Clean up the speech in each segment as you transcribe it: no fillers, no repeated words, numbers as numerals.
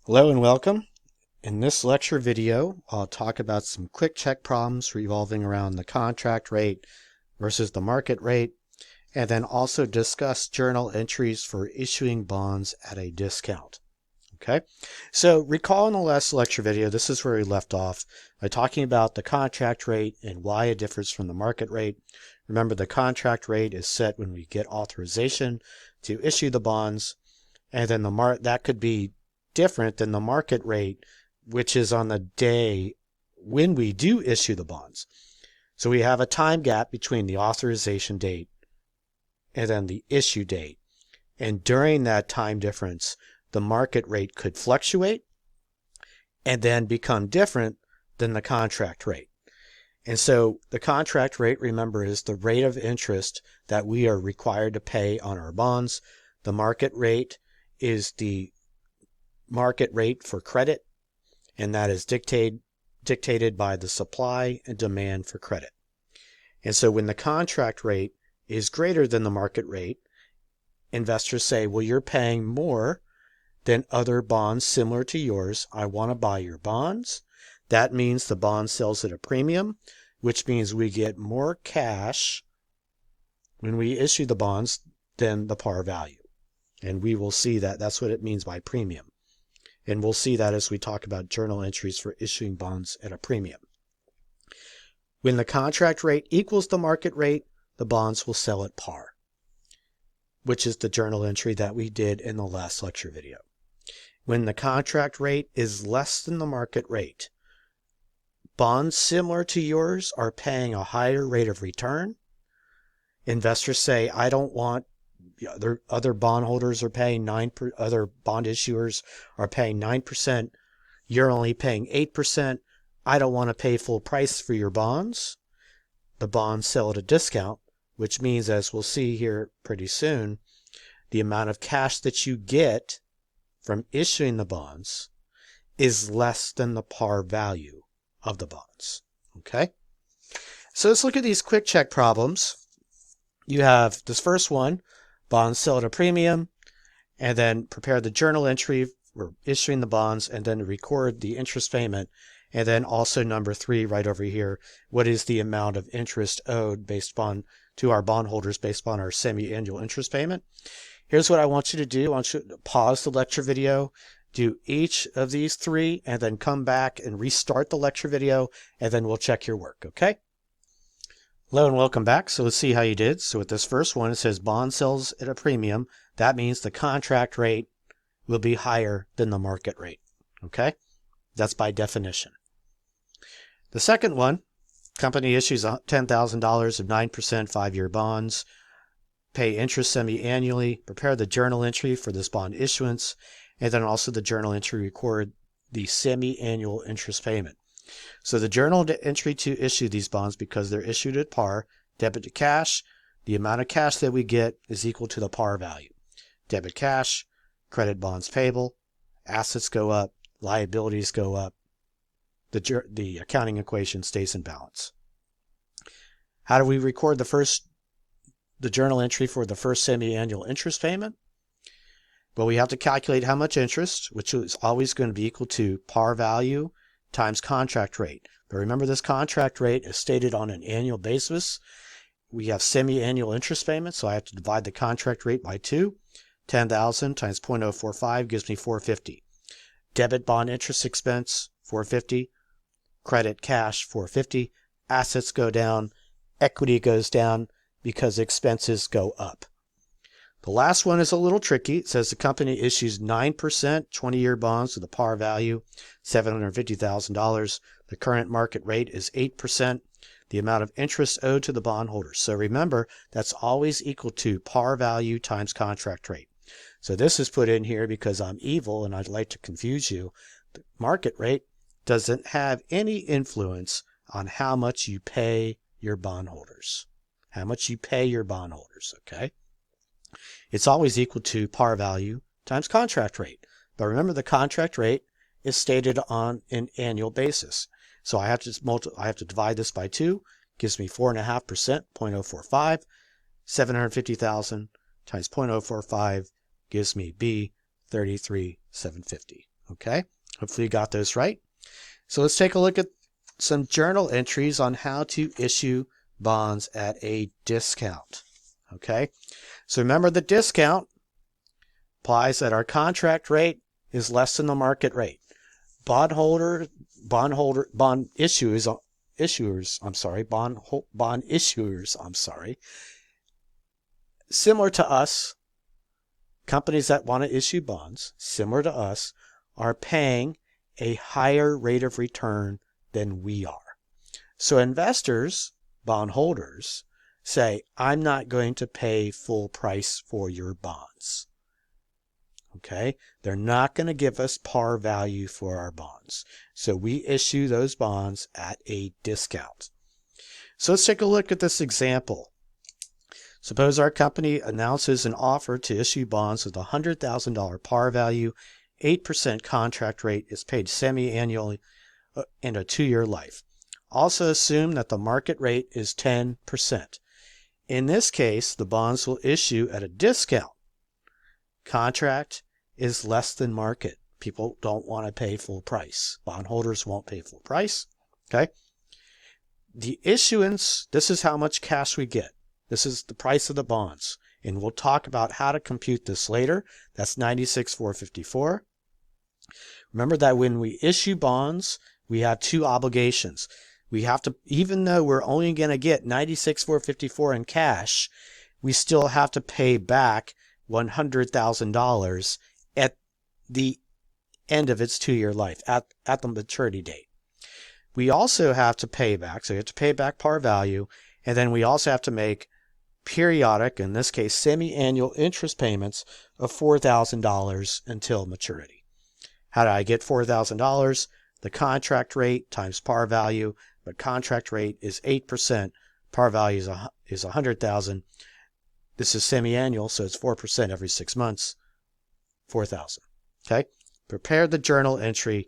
Hello and welcome. In this lecture video, I'll talk about some quick check problems revolving around the contract rate versus the market rate, and then also discuss journal entries for issuing bonds at a discount. Okay, so recall in the last lecture video, this is where we left off by talking about the contract rate and why it differs from the market rate. Remember, the contract rate is set when we get authorization to issue the bonds, and then that could be different than the market rate, which is on the day when we do issue the bonds. So we have a time gap between the authorization date and then the issue date. And during that time difference, the market rate could fluctuate and then become different than the contract rate. And so the contract rate, remember, is the rate of interest that we are required to pay on our bonds. The market rate is the market rate for credit, and that is dictated by the supply and demand for credit. And so when the contract rate is greater than the market rate, investors say, well, you're paying more than other bonds similar to yours. I want to buy your bonds. That means the bond sells at a premium, which means we get more cash when we issue the bonds than the par value. And we will see that that's what it means by premium. And we'll see that as we talk about journal entries for issuing bonds at a premium. When the contract rate equals the market rate, the bonds will sell at par, which is the journal entry that we did in the last lecture video. When the contract rate is less than the market rate, bonds similar to yours are paying a higher rate of return. Investors say, I don't want other bondholders are paying other bond issuers are paying 9%. You're only paying 8%. I don't want to pay full price for your bonds. The bonds sell at a discount, which means, as we'll see here pretty soon, the amount of cash that you get from issuing the bonds is less than the par value of the bonds. Okay? So let's look at these quick check problems. You have this first one, bonds sell at a premium, and then prepare the journal entry for issuing the bonds, and then record the interest payment. And then also number 3 right over here, what is the amount of interest owed to our bondholders based upon our semi-annual interest payment? Here's what I want you to do. I want you to pause the lecture video, do each of these 3, and then come back and restart the lecture video, and then we'll check your work, okay? Hello and welcome back. So let's see how you did. So with this first one, it says bond sells at a premium. That means the contract rate will be higher than the market rate, okay? That's by definition. The second one, company issues $10,000 of 9% 5-year bonds, pay interest semi-annually, prepare the journal entry for this bond issuance, and then also the journal entry record the semi-annual interest payment. So the journal entry to issue these bonds, because they're issued at par, debit to cash, the amount of cash that we get is equal to the par value. Debit cash, credit bonds payable, assets go up, liabilities go up, the accounting equation stays in balance. How do we record the journal entry for the first semi-annual interest payment? Well, we have to calculate how much interest, which is always going to be equal to par value times contract rate. But remember, this contract rate is stated on an annual basis. We have semi-annual interest payments, so I have to divide the contract rate by 2. 10,000 times 0.045 gives me 450. Debit bond interest expense, 450. Credit cash, 450. Assets go down. Equity goes down because expenses go up. The last one is a little tricky. It says the company issues 9% 20-year bonds with a par value, $750,000. The current market rate is 8%. The amount of interest owed to the bondholders. So remember, that's always equal to par value times contract rate. So this is put in here because I'm evil and I'd like to confuse you. The market rate doesn't have any influence on how much you pay your bondholders. How much you pay your bondholders, okay? It's always equal to par value times contract rate. But remember, the contract rate is stated on an annual basis. So I have to divide this by 2, gives me 4.5%, 0.045. 750,000 times 0.045 gives me B, 33,750. Okay, hopefully you got those right. So let's take a look at some journal entries on how to issue bonds at a discount. Okay, so remember the discount applies that our contract rate is less than the market rate. Bond issuers, similar to us, companies that want to issue bonds, similar to us, are paying a higher rate of return than we are. So investors, bondholders, say, I'm not going to pay full price for your bonds. Okay, they're not going to give us par value for our bonds. So we issue those bonds at a discount. So let's take a look at this example. Suppose our company announces an offer to issue bonds with a $100,000 par value, 8% contract rate is paid semi-annually and a 2-year life. Also assume that the market rate is 10%. In this case, the bonds will issue at a discount. Contract is less than market. People don't want to pay full price. Bondholders won't pay full price. Okay. The issuance, this is how much cash we get. This is the price of the bonds. And we'll talk about how to compute this later. That's 96,454. Remember that when we issue bonds, we have two obligations. We have to, even though we're only going to get 96,454 in cash, we still have to pay back $100,000 at the end of its 2-year life, at the maturity date. We also have to pay back, so you have to pay back par value, and then we also have to make periodic, in this case semi-annual interest payments of $4,000 until maturity. How do I get $4,000? The contract rate times par value, but contract rate is 8%, par value is $100,000. This is semi-annual, so it's 4% every 6 months, $4,000. Okay, prepare the journal entry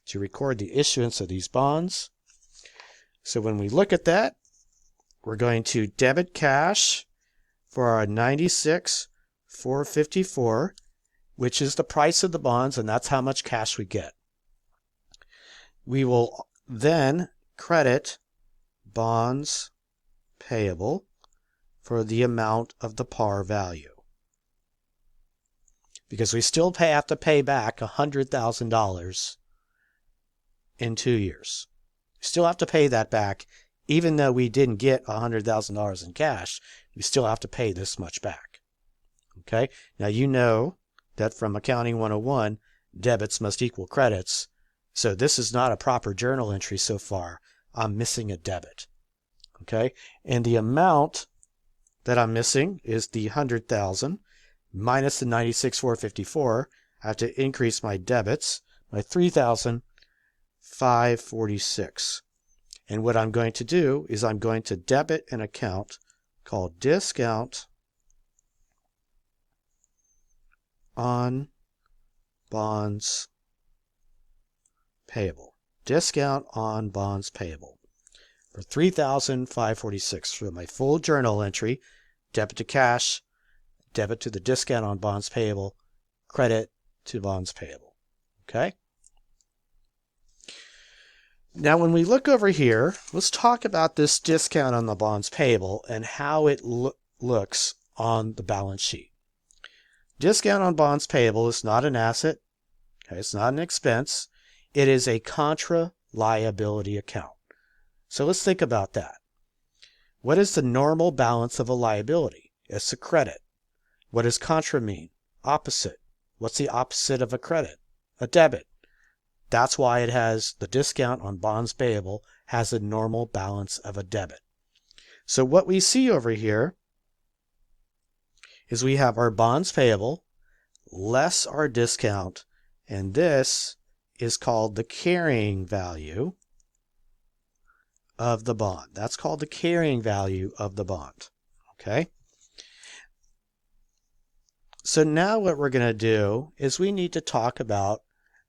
to record the issuance of these bonds. So when we look at that, we're going to debit cash for our 96,454, which is the price of the bonds, and that's how much cash we get. We will then credit bonds payable for the amount of the par value, because we still have to pay back $100,000 in 2 years. We still have to pay that back, even though we didn't get $100,000 in cash. We still have to pay this much back. Okay, now you know that from Accounting 101, debits must equal credits. So this is not a proper journal entry so far. I'm missing a debit. Okay, and the amount that I'm missing is the 100,000 minus the 96,454. I have to increase my debits by 3,546. And what I'm going to do is I'm going to debit an account called discount on bonds payable. Discount on bonds payable for 3,546 for my full journal entry. Debit to cash, debit to the discount on bonds payable, credit to bonds payable. Okay? Now when we look over here, let's talk about this discount on the bonds payable and how it looks on the balance sheet. Discount on bonds payable is not an asset. Okay, it's not an expense. It is a contra liability account. So let's think about that. What is the normal balance of a liability? It's a credit. What does contra mean? Opposite. What's the opposite of a credit? A debit. That's why it has the discount on bonds payable has a normal balance of a debit. So what we see over here is we have our bonds payable less our discount, and this is called the carrying value of the bond. That's called the carrying value of the bond. Okay? So now what we're going to do is we need to talk about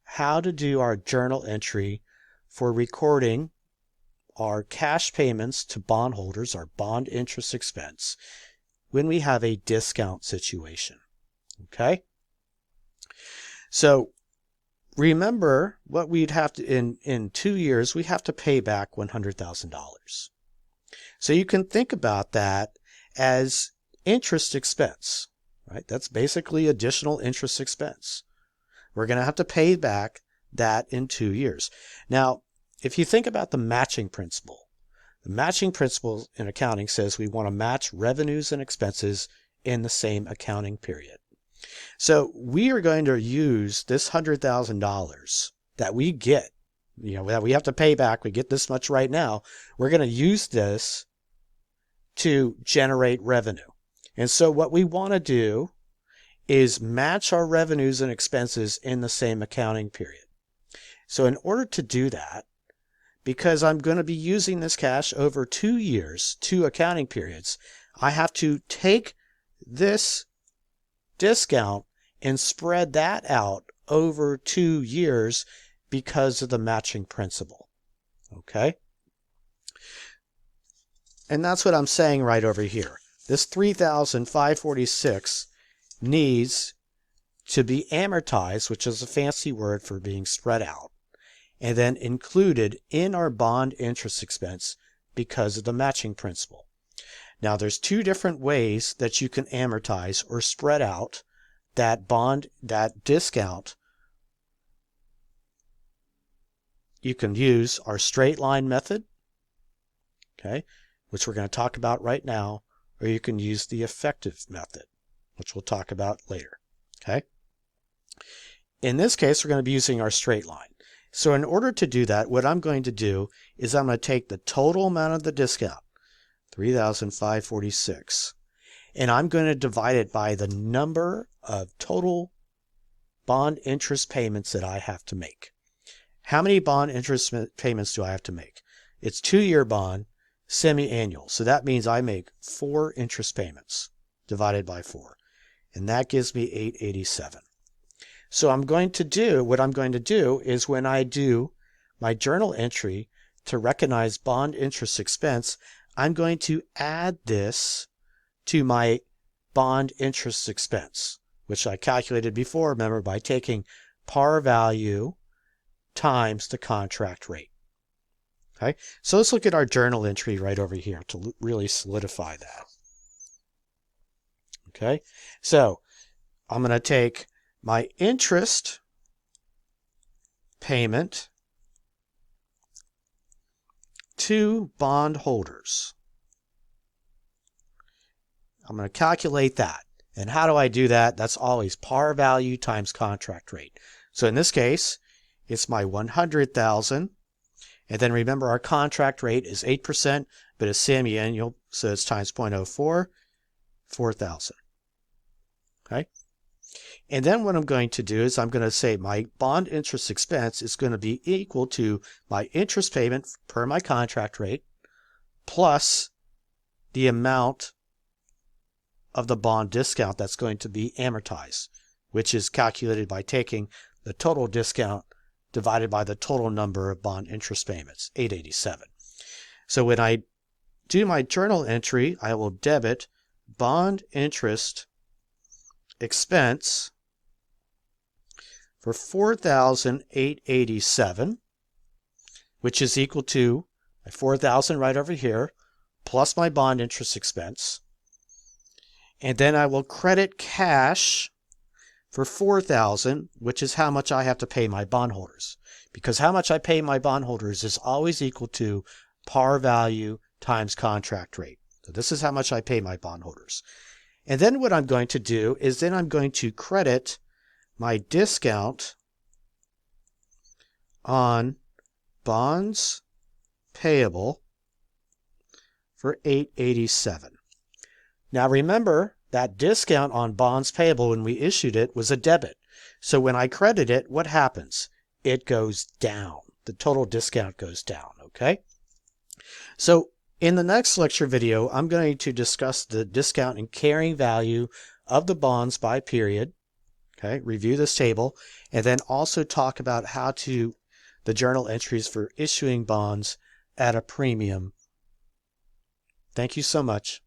how to do our journal entry for recording our cash payments to bondholders, our bond interest expense, when we have a discount situation. Okay? So remember what we'd have to, in 2 years, we have to pay back $100,000. So you can think about that as interest expense, right? That's basically additional interest expense. We're going to have to pay back that in 2 years. Now, if you think about the matching principle, the matching principle in accounting says we want to match revenues and expenses in the same accounting period. So we are going to use this $100,000 that we get, that we have to pay back. We get this much right now. We're going to use this to generate revenue. And so what we want to do is match our revenues and expenses in the same accounting period. So in order to do that, because I'm going to be using this cash over 2 years, 2 accounting periods, I have to take this discount and spread that out over 2 years because of the matching principle. Okay? And that's what I'm saying right over here. This $3,546 needs to be amortized, which is a fancy word for being spread out, and then included in our bond interest expense because of the matching principle. Now, there's 2 different ways that you can amortize or spread out that discount. You can use our straight line method, okay, which we're going to talk about right now, or you can use the effective method, which we'll talk about later, okay? In this case, we're going to be using our straight line. So in order to do that, what I'm going to do is I'm going to take the total amount of the discount, $3,546, and I'm going to divide it by the number of total bond interest payments that I have to make. How many bond interest payments do I have to make? It's 2-year bond, semi-annual. So that means I make 4 interest payments divided by 4. And that gives me $887. So what I'm going to do is when I do my journal entry to recognize bond interest expense, I'm going to add this to my bond interest expense, which I calculated before, remember, by taking par value times the contract rate. Okay, so let's look at our journal entry right over here to really solidify that. Okay, so I'm going to take my interest payment to bondholders. I'm going to calculate that. And how do I do that? That's always par value times contract rate. So in this case, it's my $100,000. And then remember, our contract rate is 8%, but it's semi-annual, so it's times 0.04, 4,000. Okay? And then what I'm going to do is I'm going to say my bond interest expense is going to be equal to my interest payment per my contract rate plus the amount of the bond discount that's going to be amortized, which is calculated by taking the total discount divided by the total number of bond interest payments, 887. So when I do my journal entry, I will debit bond interest expense for $4,887, which is equal to my $4,000 right over here, plus my bond interest expense. And then I will credit cash for $4,000, which is how much I have to pay my bondholders. Because how much I pay my bondholders is always equal to par value times contract rate. So this is how much I pay my bondholders. And then what I'm going to do is then I'm going to credit my discount on bonds payable for $887. Now remember, that discount on bonds payable when we issued it was a debit. So when I credit it, what happens? It goes down. The total discount goes down, okay? So in the next lecture video, I'm going to discuss the discount and carrying value of the bonds by period, okay? Review this table, and then also talk about how to the journal entries for issuing bonds at a premium. Thank you so much.